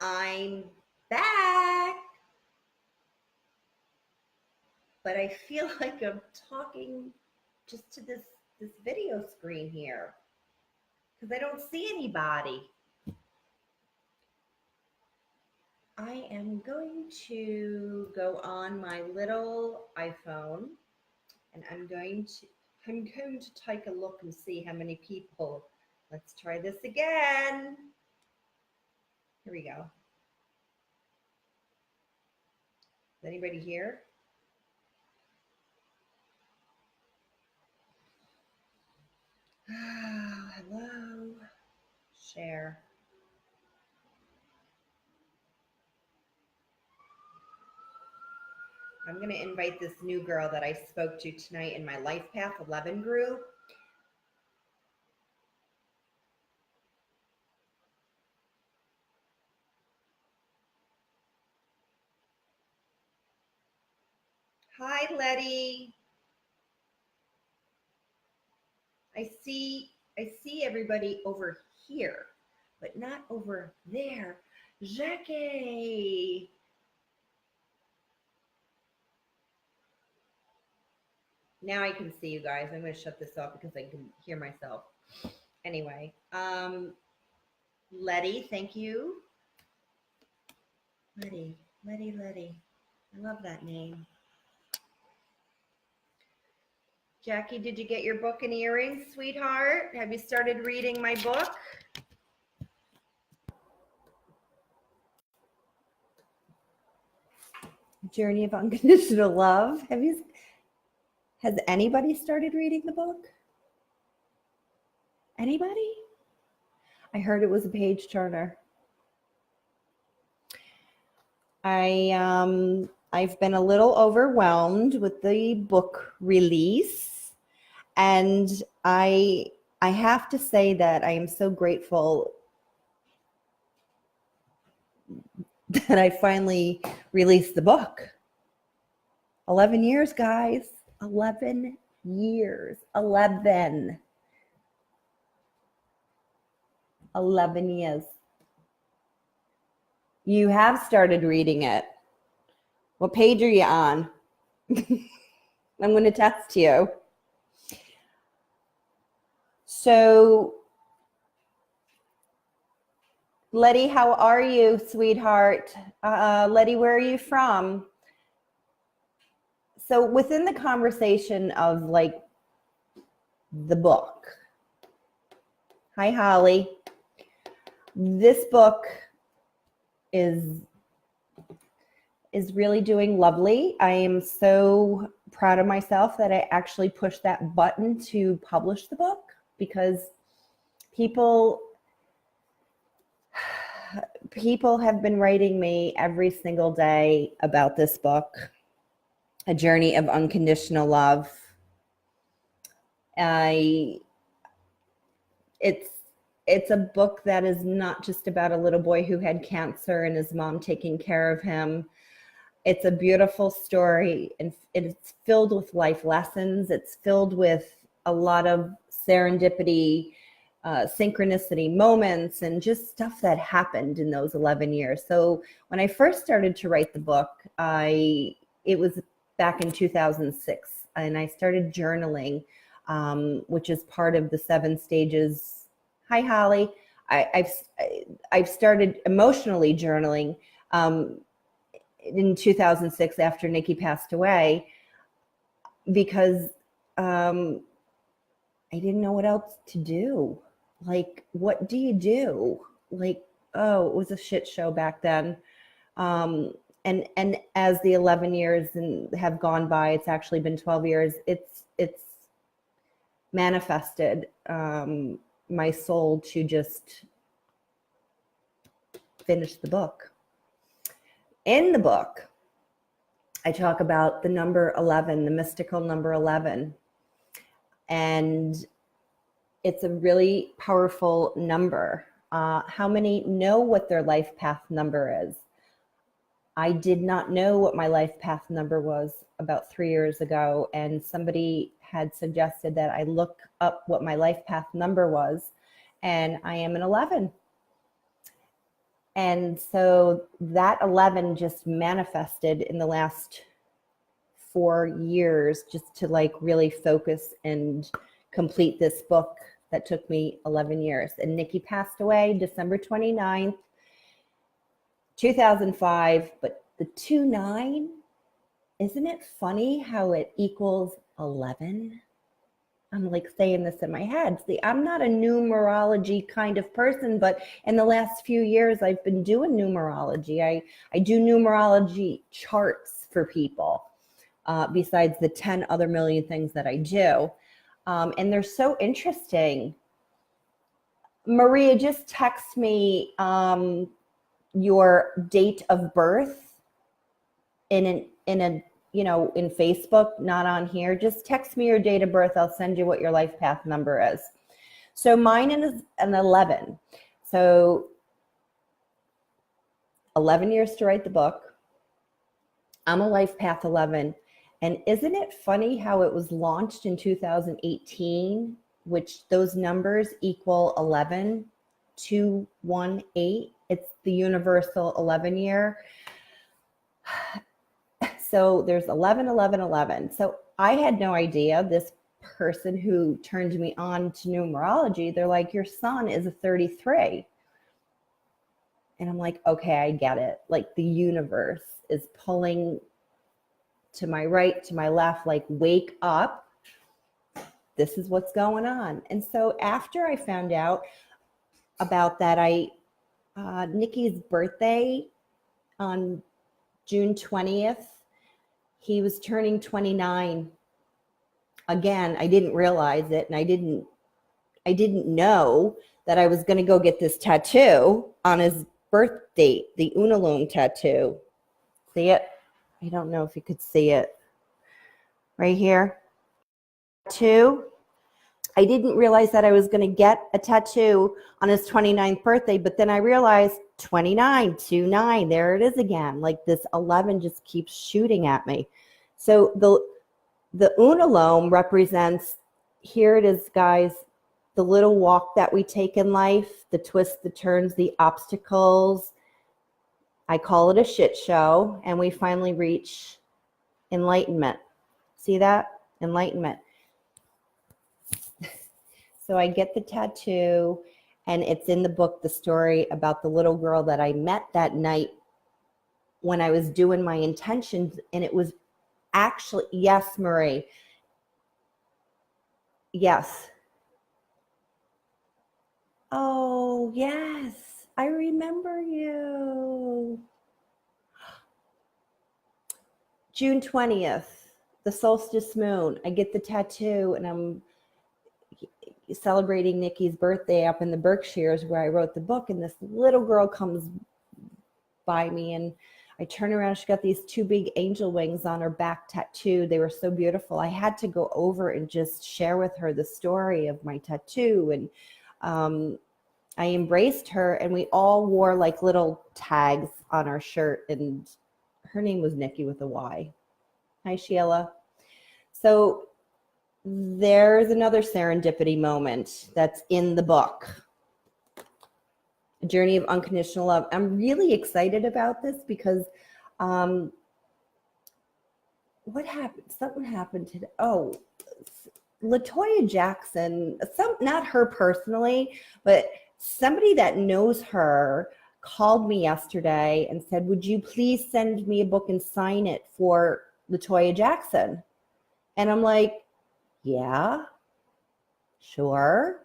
I'm back, but I feel like I'm talking just to this video screen here because I don't see anybody. I am going to go on my little iPhone and I'm going to take a look and see how many people. Let's try this again. Here we go. Is anybody here? Hello. Share. I'm going to invite this new girl that I spoke to tonight in my Life Path 11 group. Hi, Letty. I see everybody over here, but not over there. Jackie. Now I can see you guys. I'm going to shut this off because I can hear myself. Anyway, Letty, thank you. Letty. I love that name. Jackie, did you get your book and earrings, sweetheart? Have you started reading my book? Journey of Unconditional Love. Has anybody started reading the book? Anybody? I heard it was a page turner. I've been a little overwhelmed with the book release, and I have to say that I am so grateful that I finally released the book. 11 years, guys. 11 years. 11 years. You have started reading it. What page are you on? I'm going to test you. So, Letty, how are you, sweetheart? Letty, where are you from? So within the conversation of like the book, hi, Holly. This book is really doing lovely. I am so proud of myself that I actually pushed that button to publish the book, because people have been writing me every single day about this book, A Journey of Unconditional Love. It's a book that is not just about a little boy who had cancer and his mom taking care of him. It's a beautiful story, and it's filled with life lessons. It's filled with a lot of serendipity, synchronicity moments, and just stuff that happened in those 11 years. So when I first started to write the book, it was back in 2006, and I started journaling, which is part of the 7 stages. Hi, Holly. I've started emotionally journaling in 2006 after Nikki passed away, because I didn't know what else to do. Like, what do you do? Like, oh, it was a shit show back then. And as the 11 years have gone by, it's actually been 12 years. It's manifested my soul to just finish the book. In the book, I talk about the number 11, the mystical number 11. And it's a really powerful number. How many know what their life path number is? I did not know what my life path number was about 3 years ago, and somebody had suggested that I look up what my life path number was, and I am an 11. And so that 11 just manifested in the last 4 years, just to like really focus and complete this book that took me 11 years. And Nikki passed away December 29th, 2005. But the 2-9, isn't it funny how it equals 11? I'm like saying this in my head. See, I'm not a numerology kind of person, but in the last few years, I've been doing numerology. I do numerology charts for people, besides the 10 other million things that I do. And they're so interesting. Maria, just text me your date of birth in Facebook, not on here. Just text me your date of birth. I'll send you what your life path number is. So mine is an 11. So 11 years to write the book. I'm a life path 11. And isn't it funny how it was launched in 2018, which those numbers equal 11, 2, 1, 8. It's the universal 11 year. So there's 11, 11, 11. So I had no idea. This person who turned me on to numerology, they're like, your son is a 33. And I'm like, okay, I get it. Like the universe is pulling to my right, to my left, like wake up. This is what's going on. And so after I found out about that, Nikki's birthday on June 20th, he was turning 29. Again, I didn't realize it, and I didn't know that I was going to go get this tattoo on his birth date, the Unalome tattoo. See it? I don't know if you could see it. Right here. Tattoo. I didn't realize that I was going to get a tattoo on his 29th birthday, but then I realized 29, 2-9, there it is again. Like this 11 just keeps shooting at me. So the Unalome represents, here it is, guys, the little walk that we take in life, the twists, the turns, the obstacles. I call it a shit show, and we finally reach enlightenment. See that? Enlightenment. So I get the tattoo, and it's in the book, the story about the little girl that I met that night when I was doing my intentions. And it was actually, yes, Marie. Yes. Oh, yes. I remember you. June 20th, the solstice moon. I get the tattoo, and I'm celebrating Nikki's birthday up in the Berkshires where I wrote the book, and this little girl comes by me, and I turn around. She got these 2 big angel wings on her back tattooed. They were so beautiful. I had to go over and just share with her the story of my tattoo, and I embraced her, and we all wore like little tags on our shirt, and her name was Nikki with a Y. Hi, Sheila. So there's another serendipity moment that's in the book, A Journey of Unconditional Love. I'm really excited about this because what happened? Something happened today. Oh, LaToya Jackson, not her personally, but somebody that knows her called me yesterday and said, would you please send me a book and sign it for LaToya Jackson? And I'm like, yeah, sure.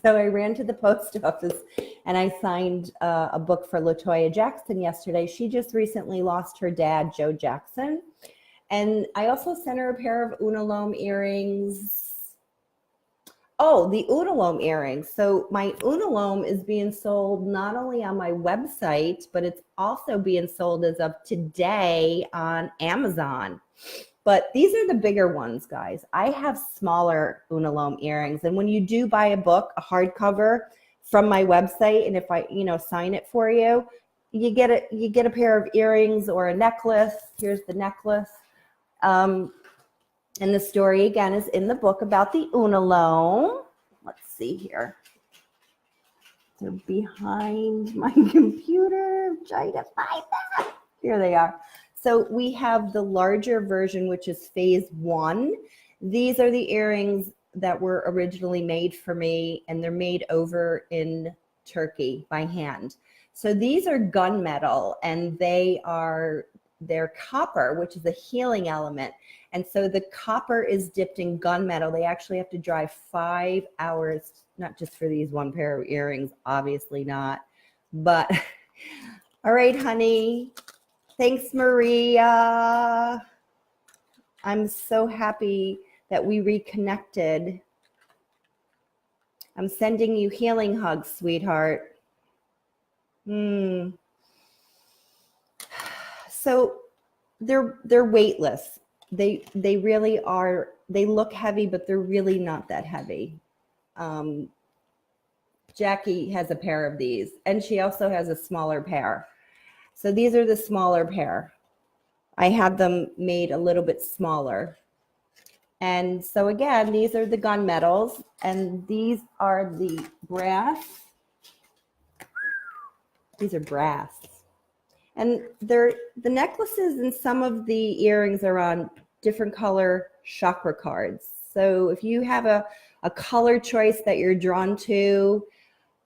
So I ran to the post office and I signed a book for LaToya Jackson yesterday. She just recently lost her dad, Joe Jackson. And I also sent her a pair of Unalome earrings. Oh, the Unalome earrings. So my Unalome is being sold not only on my website, but it's also being sold as of today on Amazon. But these are the bigger ones, guys. I have smaller Unalome earrings. And when you do buy a book, a hardcover from my website, and if I, sign it for you, you get a pair of earrings or a necklace. Here's the necklace. And the story, again, is in the book about the Unalome. Let's see here. They're behind my computer. I'm trying to find them. Here they are. So we have the larger version, which is phase 1. These are the earrings that were originally made for me, and they're made over in Turkey by hand. So these are gunmetal, and they're copper, which is a healing element. And so the copper is dipped in gunmetal. They actually have to dry 5 hours, not just for these one pair of earrings, obviously not. But all right, honey. Thanks, Maria. I'm so happy that we reconnected. I'm sending you healing hugs, sweetheart. So they're weightless. They really are. They look heavy, but they're really not that heavy. Jackie has a pair of these, and she also has a smaller pair. So these are the smaller pair. I had them made a little bit smaller. And so again, these are the gunmetals, and these are the brass. These are brass. And the necklaces and some of the earrings are on different color chakra cards. So if you have a color choice that you're drawn to,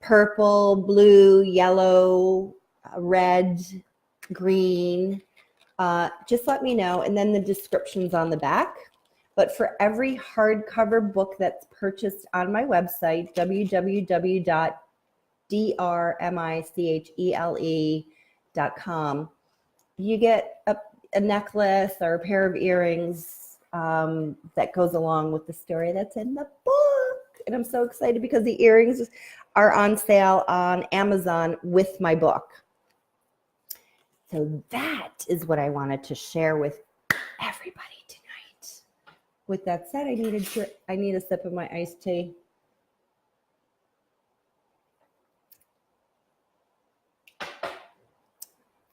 purple, blue, yellow, red, green, just let me know. And then the description's on the back. But for every hardcover book that's purchased on my website, www.drmichele.com, you get a necklace or a pair of earrings that goes along with the story that's in the book. And I'm so excited because the earrings are on sale on Amazon with my book. So that is what I wanted to share with everybody tonight. With that said, I need a sip of my iced tea.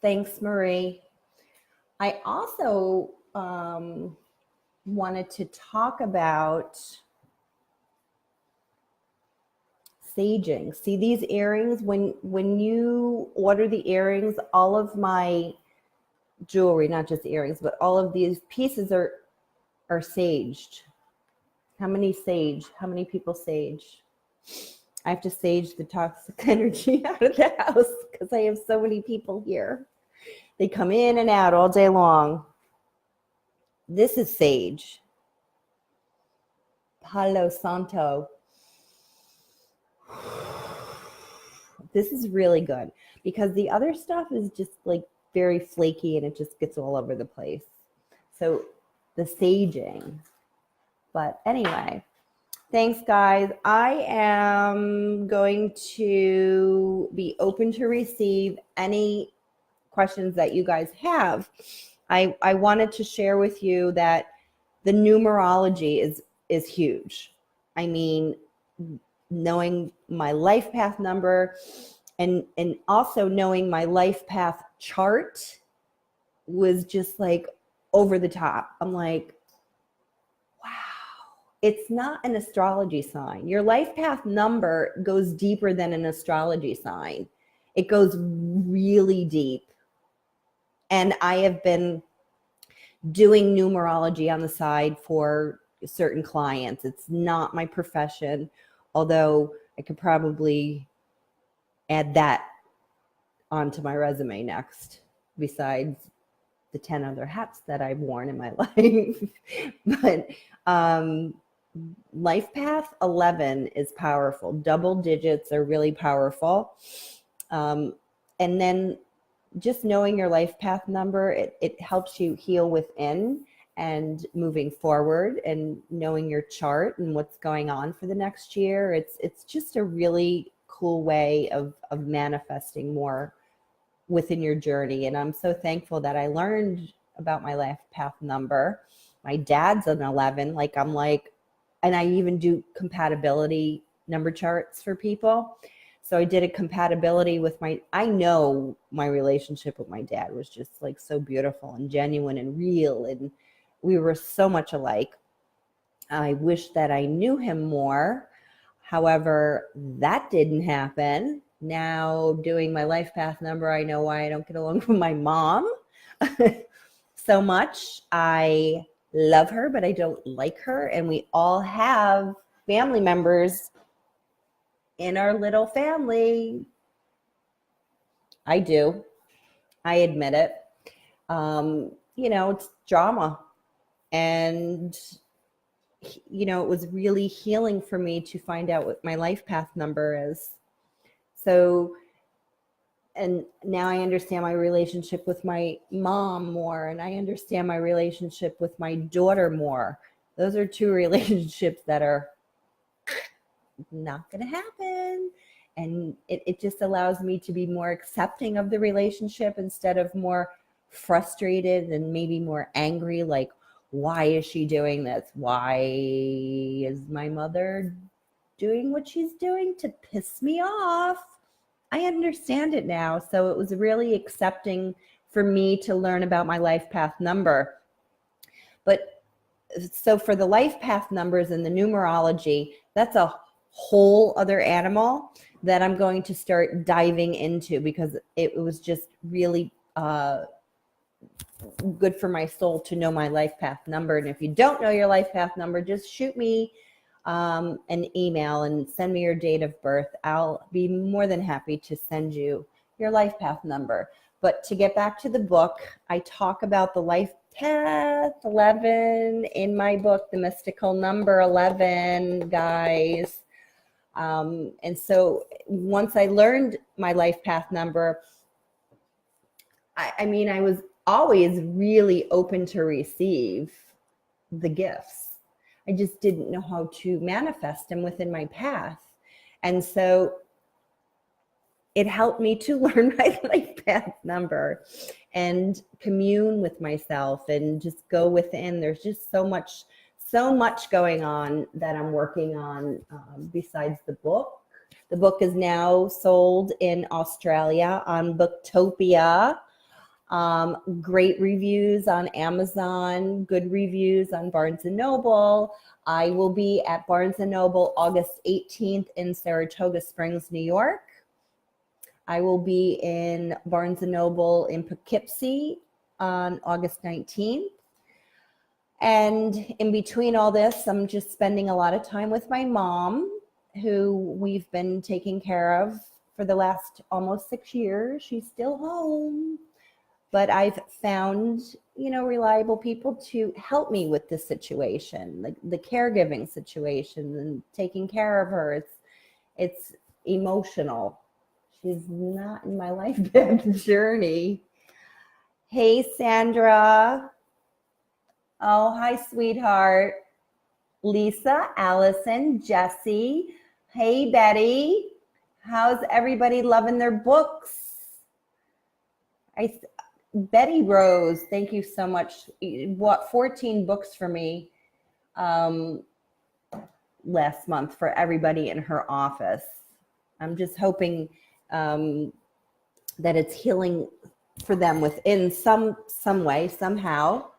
Thanks, Marie. I also wanted to talk about saging. See these earrings? When you order the earrings, all of my jewelry, not just earrings, but all of these pieces are saged. How many people sage? I have to sage the toxic energy out of the house because I have so many people here. They come in and out all day long. This is sage. Palo Santo. This is really good because the other stuff is just like very flaky and it just gets all over the place. So the saging. But anyway, thanks guys. I am going to be open to receive any questions that you guys have. I wanted to share with you that the numerology is huge. I mean, knowing my life path number and also knowing my life path chart was just like over the top. I'm like, wow, it's not an astrology sign. Your life path number goes deeper than an astrology sign. It goes really deep. And I have been doing numerology on the side for certain clients. It's not my profession, although I could probably add that onto my resume next, besides the 10 other hats that I've worn in my life. But life path 11 is powerful. Double digits are really powerful. And then just knowing your life path number, it helps you heal within and moving forward, and knowing your chart and what's going on for the next year. It's just a really cool way of manifesting more within your journey. And I'm so thankful that I learned about my life path number. My dad's an 11. And I even do compatibility number charts for people. So I did a compatibility with I know my relationship with my dad was just like so beautiful and genuine and real. And we were so much alike. I wish that I knew him more. However, that didn't happen Now doing my life path number, I know why I don't get along with my mom so much. I love her, but I don't like her. And we all have family members in our little family. I do. I admit it. It's drama. And, it was really healing for me to find out what my life path number is. So, and now I understand my relationship with my mom more, and I understand my relationship with my daughter more. Those are two relationships that are not going to happen. And it just allows me to be more accepting of the relationship instead of more frustrated and maybe more angry, like, why is she doing this? Why is my mother doing what she's doing to piss me off? I understand it now. So it was really accepting for me to learn about my life path number. But so for the life path numbers and the numerology, that's a whole other animal that I'm going to start diving into, because it was just really good for my soul to know my life path number. And if you don't know your life path number, just shoot me an email and send me your date of birth. I'll be more than happy to send you your life path number. But to get back to the book, I talk about the life path 11 in my book, The Mystical Number 11, guys. And so once I learned my life path number, I mean, I was always really open to receive the gifts. I just didn't know how to manifest them within my path. And so it helped me to learn my life path number and commune with myself and just go within. There's just so much going on that I'm working on besides the book. The book is now sold in Australia on Booktopia. Great reviews on Amazon, good reviews on Barnes & Noble. I will be at Barnes & Noble August 18th in Saratoga Springs, New York. I will be in Barnes & Noble in Poughkeepsie on August 19th. And in between all this, I'm just spending a lot of time with my mom, who we've been taking care of for the last almost 6 years. She's still home. But I've found, reliable people to help me with this situation, like the caregiving situation and taking care of her. It's emotional. She's not in my life path journey. Hey, Sandra. Oh, hi, sweetheart. Lisa, Allison, Jesse. Hey, Betty. How's everybody loving their books? Betty Rose, thank you so much. 14 books for me last month for everybody in her office. I'm just hoping that it's healing for them within some way, somehow.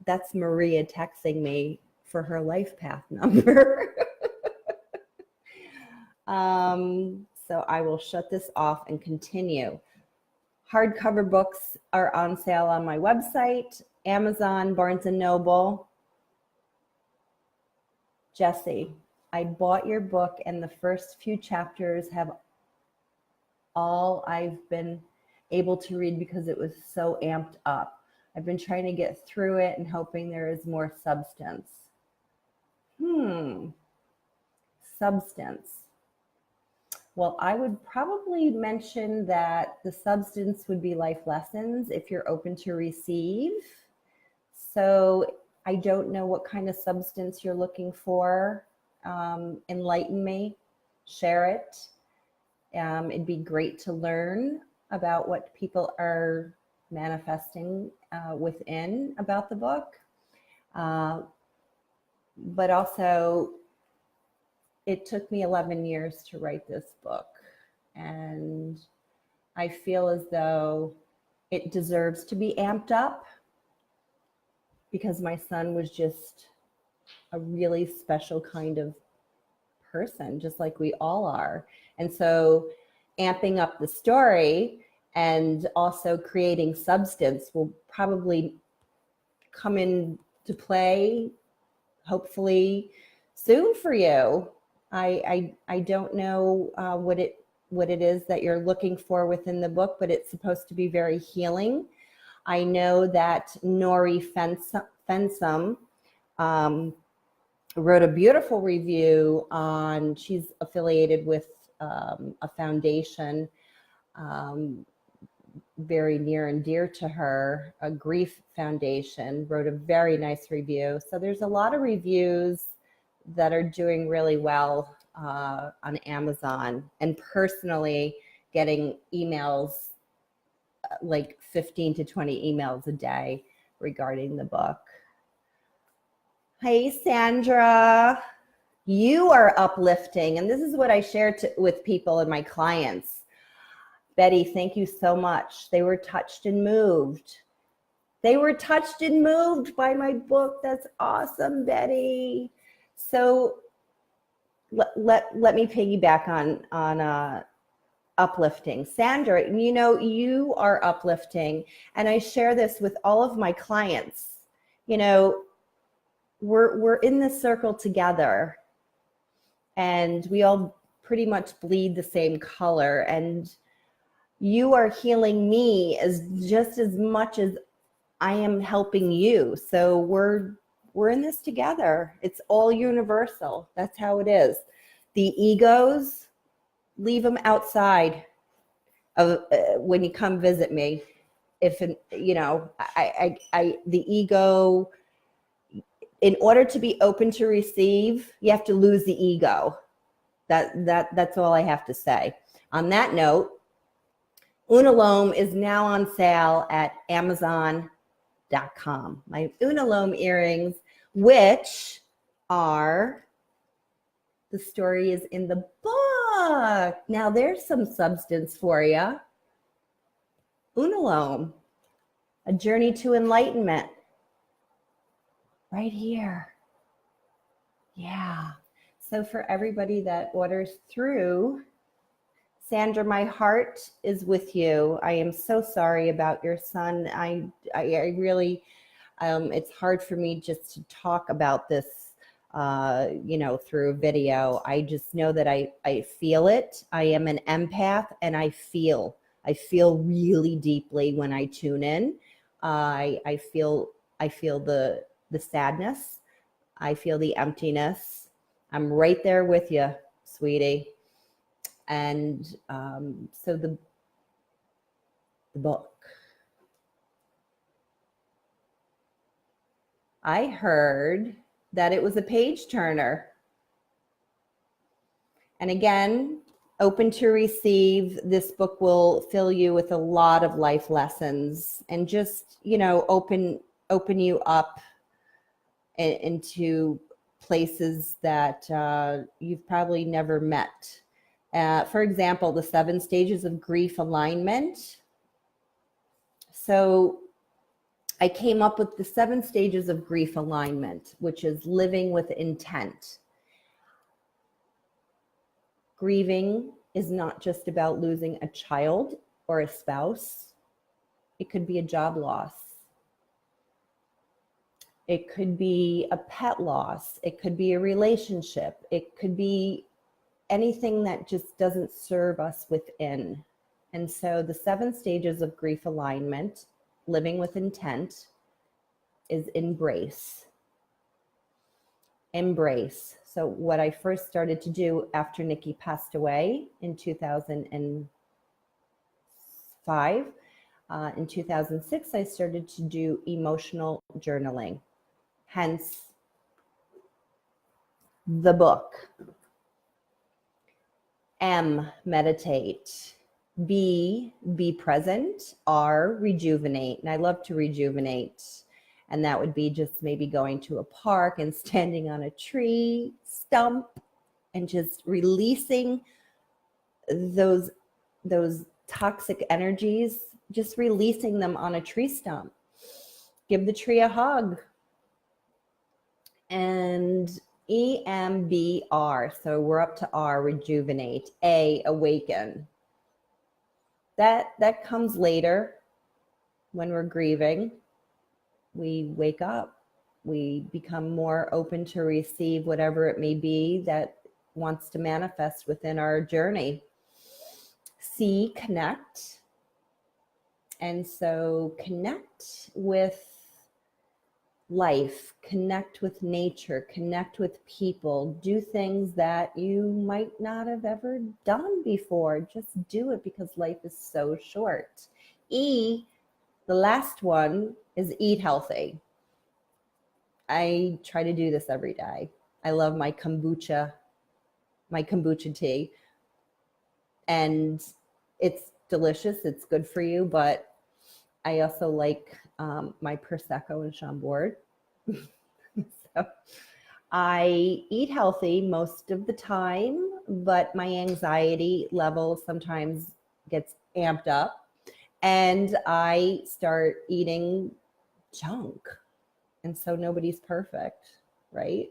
That's Maria texting me for her life path number. So I will shut this off and continue. Hardcover books are on sale on my website, Amazon, Barnes & Noble. Jesse, I bought your book and the first few chapters have all I've been able to read because it was so amped up. I've been trying to get through it and hoping there is more substance. Substance. Well, I would probably mention that the substance would be life lessons if you're open to receive. So I don't know what kind of substance you're looking for. Enlighten me, share it. It'd be great to learn about what people are manifesting within about the book. But also, it took me 11 years to write this book, and I feel as though it deserves to be amped up because my son was just a really special kind of person, just like we all are. And so amping up the story and also creating substance will probably come into play, hopefully soon for you. I don't know what it is that you're looking for within the book, but it's supposed to be very healing. I know that Nori Fensum wrote a beautiful review on, she's affiliated with a foundation very near and dear to her, a grief foundation, wrote a very nice review. So there's a lot of reviews that are doing really well on Amazon, and personally getting emails, like 15 to 20 emails a day regarding the book. Hey, Sandra, you are uplifting. And this is what I share with people and my clients. Betty, thank you so much. They were touched and moved. They were touched and moved by my book. That's awesome, Betty. So let me piggyback on uplifting. Sandra, you know, you are uplifting. And I share this with all of my clients. You know, we're in this circle together, and we all pretty much bleed the same color. And you are healing me as just as much as I am helping you. So we're in this together. It's all universal. That's how it is. The egos, leave them outside of when you come visit me. If you know, the ego, in order to be open to receive, you have to lose the ego. That's all I have to say. On that note, Unalome is now on sale at Amazon.com. My Unalome earrings, which are, the story is in the book. Now there's some substance for you. Unalome, a journey to enlightenment. Right here. Yeah. So for everybody that orders through, Sandra, my heart is with you. I am so sorry about your son. I really, it's hard for me just to talk about this, you know, through a video. I just know that I feel it. I am an empath, and I feel really deeply when I tune in. I feel the sadness. I feel the emptiness. I'm right there with you, sweetie. And so the book, I heard that it was a page turner. And again, open to receive. This book will fill you with a lot of life lessons, and just, you know, open you up into places that you've probably never met. For example, the 7 stages of grief alignment. So I came up with the 7 stages of grief alignment, which is living with intent. Grieving is not just about losing a child or a spouse. It could be a job loss. It could be a pet loss. It could be a relationship. It could be anything that just doesn't serve us within. And so the 7 stages of grief alignment, living with intent, is embrace. Embrace. So what I first started to do after Nikki passed away in 2005, in 2006, I started to do emotional journaling. Hence the book. M, meditate. B, be present. R, rejuvenate. And I love to rejuvenate. And that would be just maybe going to a park and standing on a tree stump and just releasing those toxic energies, just releasing them on a tree stump. Give the tree a hug. And, EMBR. So we're up to R, rejuvenate. A, awaken. That comes later when we're grieving. We wake up. We become more open to receive whatever it may be that wants to manifest within our journey. C, connect. And so connect with life, connect with nature, connect with people, do things that you might not have ever done before. Just do it because life is so short. E, the last one, is eat healthy. I try to do this every day. I love my kombucha tea, and it's delicious. It's good for you, but I also like my Prosecco and Chambord. So I eat healthy most of the time, but my anxiety level sometimes gets amped up and I start eating junk. And so nobody's perfect, right?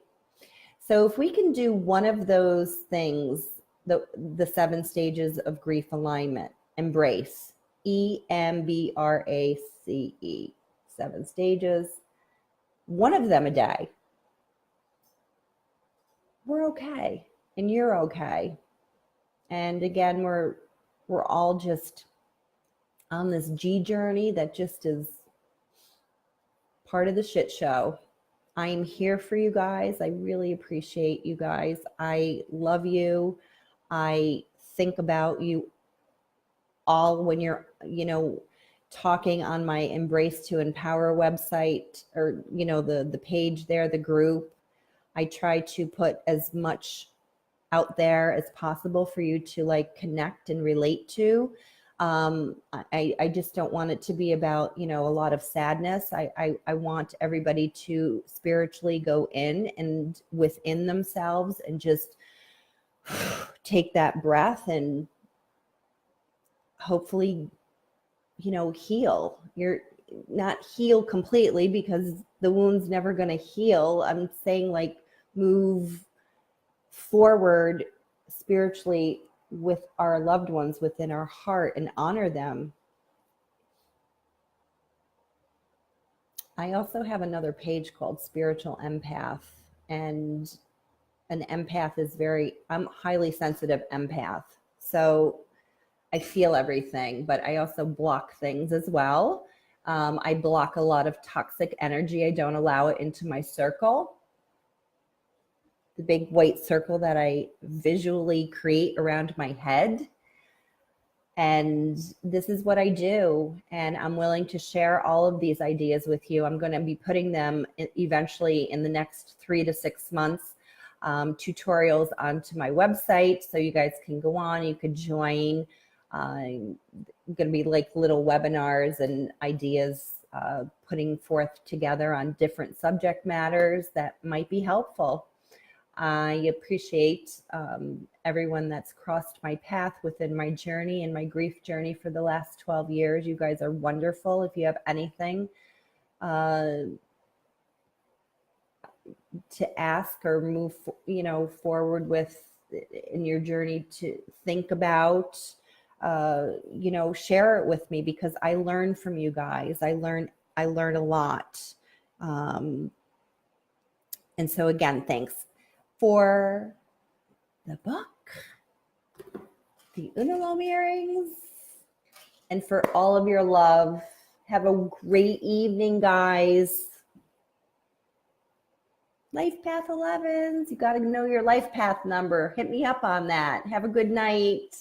So if we can do one of those things, the 7 stages of grief alignment, embrace, EMBRACE, 7 stages, one of them a day, we're okay, and you're okay. And again, we're all just on this G journey that just is part of the shit show. I am here for you guys. I really appreciate you guys. I love you. I think about you all when you're, talking on my Embrace to Empower website, or, the page there, the group. I try to put as much out there as possible for you to connect and relate to. I just don't want it to be about, a lot of sadness. I want everybody to spiritually go in and within themselves and just take that breath and hopefully, heal. You're not heal completely because the wound's never going to heal. I'm saying move forward spiritually with our loved ones within our heart and honor them. I also have another page called Spiritual Empath, and an empath is I'm highly sensitive empath. So I feel everything, but I also block things as well. I block a lot of toxic energy. I don't allow it into my circle. The big white circle that I visually create around my head. And this is what I do. And I'm willing to share all of these ideas with you. I'm going to be putting them eventually in the next 3 to 6 months, tutorials onto my website. So you guys can go on, you could join. Going to be little webinars and ideas putting forth together on different subject matters that might be helpful. I appreciate everyone that's crossed my path within my journey and my grief journey for the last 12 years. You guys are wonderful. If you have anything to ask or move, forward with in your journey, to think about, share it with me, because I learn from you guys. I learn a lot. And so again, thanks for the book, the Unalome earrings, and for all of your love. Have a great evening, guys. Life Path 11s. You got to know your life path number. Hit me up on that. Have a good night.